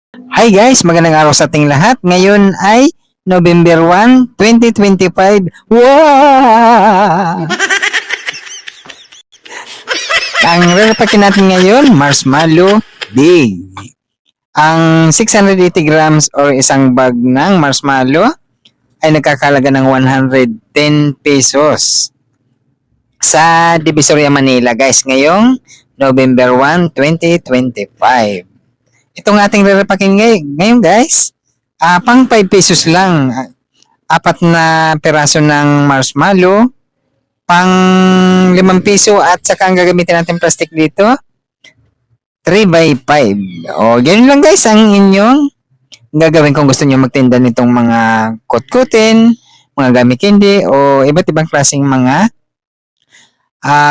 Hi guys, magandang araw sa ating lahat. Ngayon ay November 1, 2025. Wow! Ang rarapakin natin ngayon, marshmallow day. Ang 680 grams or isang bag ng marshmallow ay nagkakalaga ng 110 pesos sa Divisoria, Manila guys ngayong November 1, 2025. Itong ating rarapakin ngayon guys, pang 5 pesos lang. Apat na peraso ng marshmallow, pang 5 piso at saka ang gagamitin natin plastic dito, 3 by 5. O, ganyan lang guys ang inyong gagawin kung gusto niyo magtinda nitong mga kutkutin, mga gummy candy o iba't ibang klaseng mga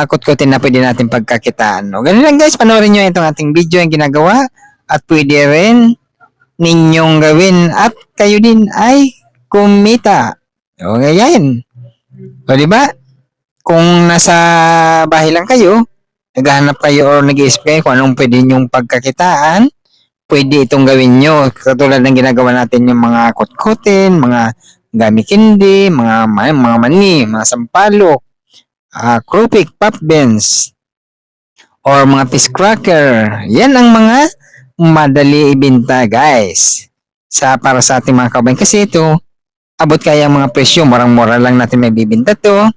kutkutin na pwede natin pagkakitaan. O, ganyan lang guys, panoorin nyo itong ating video yung ginagawa at pwede rin ninyong gawin at kayo din ay kumita. O, ganyan. O, diba? Kung nasa bahay lang kayo, naghahanap kayo or nag-iisip kayo kung anong pwede nyong pagkakitaan, pwede itong gawin nyo. Katulad ng ginagawa natin yung mga kutkutin, mga gummy candy, mga mani, mga sampalok, krupik, pop beans, or mga fish cracker. Yan ang mga madali ibenta guys. Para sa ating mga kabayan. Kasi ito, abot kaya ang mga presyo, murang-mura lang natin may bibenta to.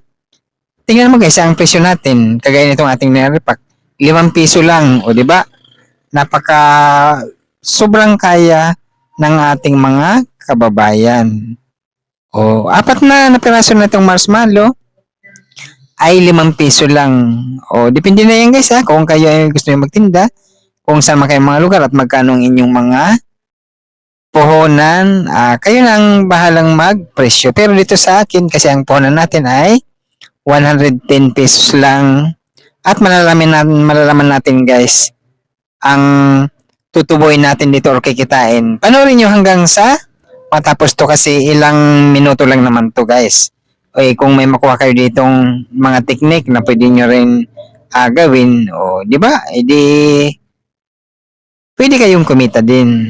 Tingnan mo guys, ang presyo natin, kagaya nitong ating naripak, 5 piso lang, o di ba? Napaka sobrang kaya ng ating mga kababayan. O, apat na piraso na itong marshmallow ay 5 piso lang. O, depende na yan guys ha, kung kayo ay gusto nyo magtinda, kung saan man kayong mga lugar at magkano ang inyong mga puhunan, kayo na ang bahalang magpresyo. Pero dito sa akin, kasi ang puhunan natin ay 110 pesos lang at malalaman natin guys ang tutubuin natin dito or kikitain. Panoorin nyo hanggang sa matapos to kasi ilang minuto lang naman to guys. Okay, kung may makuha kayo ditong mga technique na pwede nyo rin gawin, o di ba? Pwede kayong kumita din.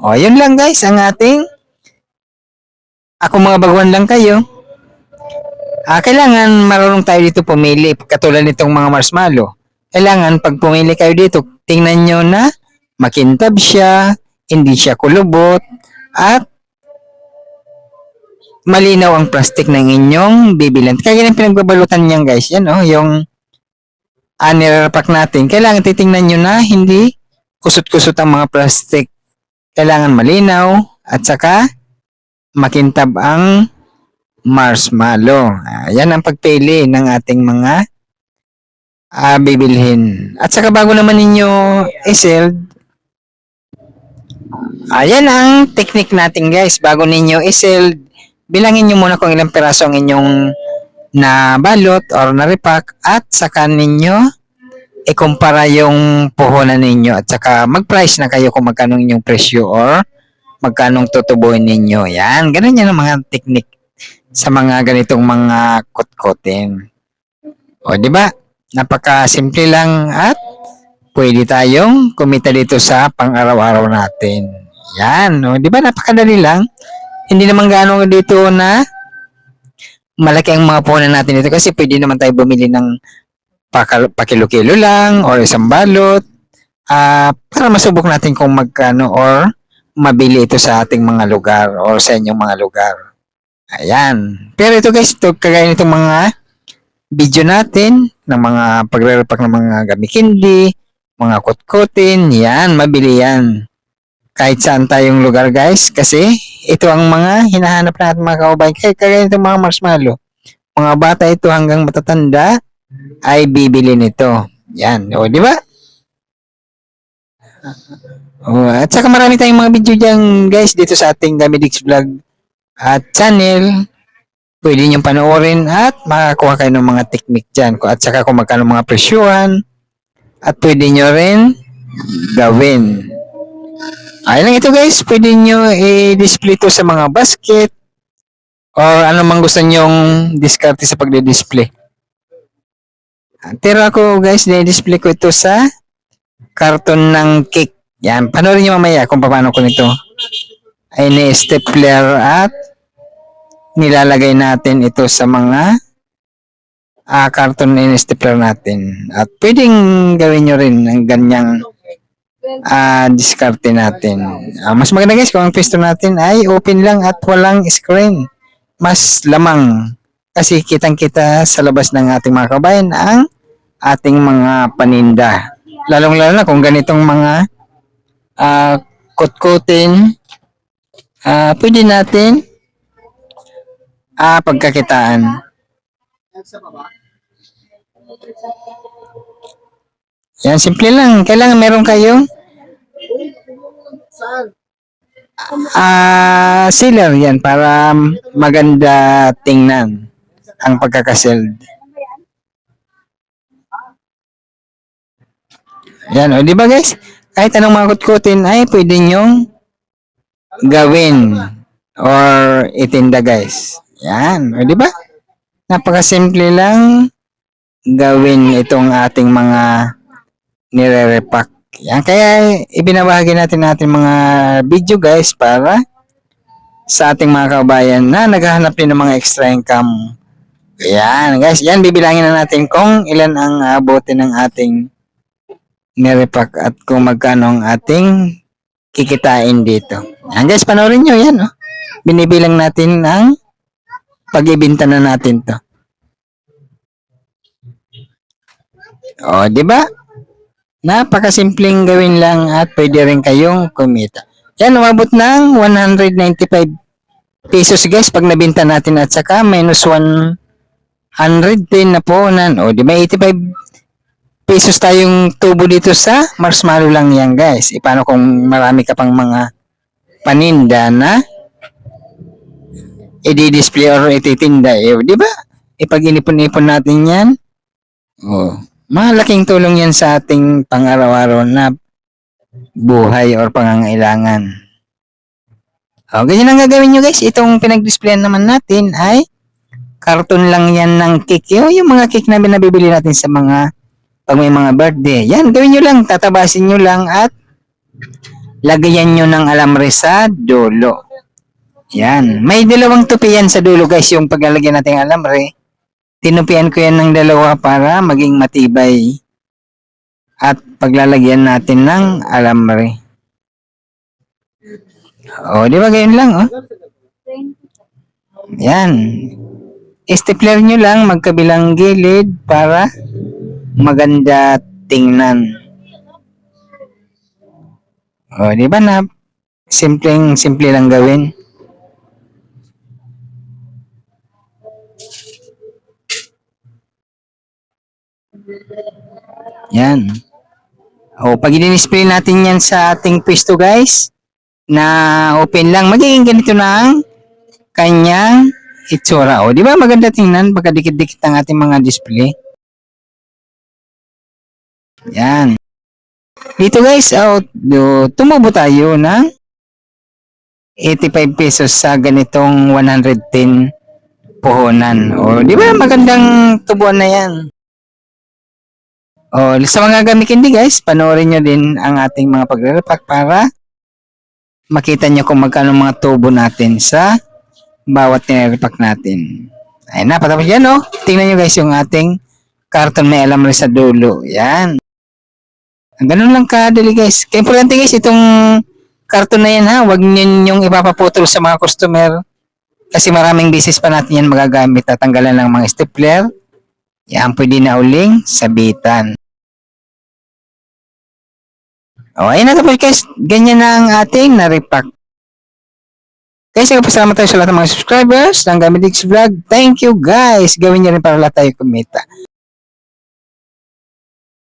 O, yun lang guys ang ating ako mga baguhan lang kayo. Kailangan marunong tayo dito pumili katulad nitong mga marshmallow. Kailangan pag pumili kayo dito, tingnan nyo na makintab siya, hindi siya kulubot, at malinaw ang plastic ng inyong bibilan. Kaya yung pinagbabalutan niyan guys, yan yung nirapak natin. Kailangan titingnan nyo na hindi kusot-kusot ang mga plastic. Kailangan malinaw at saka makintab ang marshmallow. Yan ang pagpili ng ating mga bibilhin. At saka bago naman ninyo i-sell, ayan ang technique natin guys. Bago ninyo i-sell, bilangin nyo muna kung ilang piraso ang inyong nabalot or na-repack at saka ninyo ikumpara yung puhunan ninyo at saka mag-price na kayo kung magkano inyong presyo or magkano tutubuin ninyo. Yan, ganun yan ang mga technique sa mga ganitong mga kutkutin. O, di ba? Napaka-simple lang at pwede tayong kumita dito sa pang-araw-araw natin. Yan, o, di ba? Napakadali lang. Hindi naman gaano dito na malaki ang mga puhunan natin dito kasi pwede naman tayo bumili ng pakilo-kilo lang or isang balot para masubok natin kung magkano or mabili ito sa ating mga lugar or sa inyong mga lugar. Ayan. Pero ito guys, ito kagaya nitong mga video natin ng mga pagre-repack ng mga gummy candy, mga kutkutin, yan, mabili yan. Kahit saan tayong lugar guys, kasi ito ang mga hinahanap natin mga kaubayan. Kagaya nitong mga marshmallow. Mga bata ito hanggang matatanda ay bibili nito. Yan. O, di ba? At saka marami tayong mga video dyan guys dito sa ating Gamidix Vlog at channel. Pwede nyo panoorin at makakuha kayo ng mga technique dyan. At saka kung magkano mga presyuhan at pwede nyo rin gawin. Ayun lang ito guys. Pwede nyo i-display to sa mga basket or ano mang gusto nyong diskarte sa pagdi-display. Pero ako guys, na-display ko ito sa karton ng cake. Yan, panoorin nyo mamaya kung paano ko nito ay ni-stapler at nilalagay natin ito sa mga karton na in-stapler natin. At pwedeng gawin nyo rin ng ganyang diskarte natin. Mas maganda guys kung ang pwesto natin ay open lang at walang screen. Mas lamang kasi kitang-kita sa labas ng ating mga kabayan ang ating mga paninda. Lalong-lalo na kung ganitong mga kutkutin, pwede natin pagkakitaan. Yan, simple lang. Kailangan meron kayong sealer yan para maganda tingnan ang pagkakaseld. Yan, o di ba guys? Kahit anong mga kutkutin ay pwede nyong gawin or itinda guys. Yan, o di ba? Napakasimple lang gawin itong ating mga nire-repack. Yan, kaya ibinabahagi natin mga video guys para sa ating mga kabayan na naghahanap din ng mga extra income. Yan guys, yan bibilangin na natin kung ilan ang abutin ng ating nirepack at kung magkano ang ating kikitain dito. Yan guys, panoorin nyo yan. Oh. Binibilang natin ang pag-ibenta na natin to. O, di ba? Napakasimpleng gawin lang at pwede rin kayong kumita. Yan, umabot ng 195 pesos guys pag nabenta natin at saka minus 110 na po nan. O, di ba 85 pesos tayong tubo dito sa marshmallow lang yan guys. E paano kung marami ka pang mga paninda na i-display or ititinda? Eh, di ba? Ipag inipon-ipon natin yan. Oh, malaking tulong yan sa ating pang-araw-araw na buhay or pangangailangan. O, ganyan ang gagawin nyo guys. Itong pinag-displayan naman natin ay karton lang yan ng cake. Yung mga cake na binabibili natin sa mga pag may mga birthday. Yan, gawin nyo lang. Tatabasin nyo lang at lagayan nyo ng alambre sa dulo. Yan. May dalawang tupi yan sa dulo guys. Yung paglalagyan natin ng alambre. Tinupian ko yan ng dalawa para maging matibay. At paglalagyan natin ng alambre. O, di ba ganyan lang, oh? Yan. Stapler nyo lang magkabilang gilid para maganda tingnan. O, di ba na simple lang gawin? Yan. O, pag i-display natin yan sa ating pwesto guys, na open lang, magiging ganito na ang kanyang itsura. O, di ba maganda tingnan? Baka dikit-dikit ang ating mga display. Yan. Dito guys, tumubo tayo ng 85 pesos sa ganitong 110 puhunan. O, di ba magandang tubuan na yan? O, sa mga gamit guys, panoorin nyo din ang ating mga pagre-repack para makita nyo kung magkano mga tubo natin sa bawat nire-repack natin. Ay na, patapos yan oh. Tingnan nyo guys yung ating karton may alambre sa dulo. Yan. Ganun lang kadali guys. Kaya importante guys, itong karton na yan ha, huwag nyo ipapaputol sa mga customer. Kasi maraming beses pa natin yan magagamit. Tatanggalan ng mga stapler. Yan, pwede na uling sabitan. O, ayun na tapos guys. Ganyan na ang ating na-repack. Guys, nagpasalamat tayo sa lahat ng mga subscribers ng Gamit X Vlog. Thank you guys. Gawin nyo rin para lahat tayo kumita.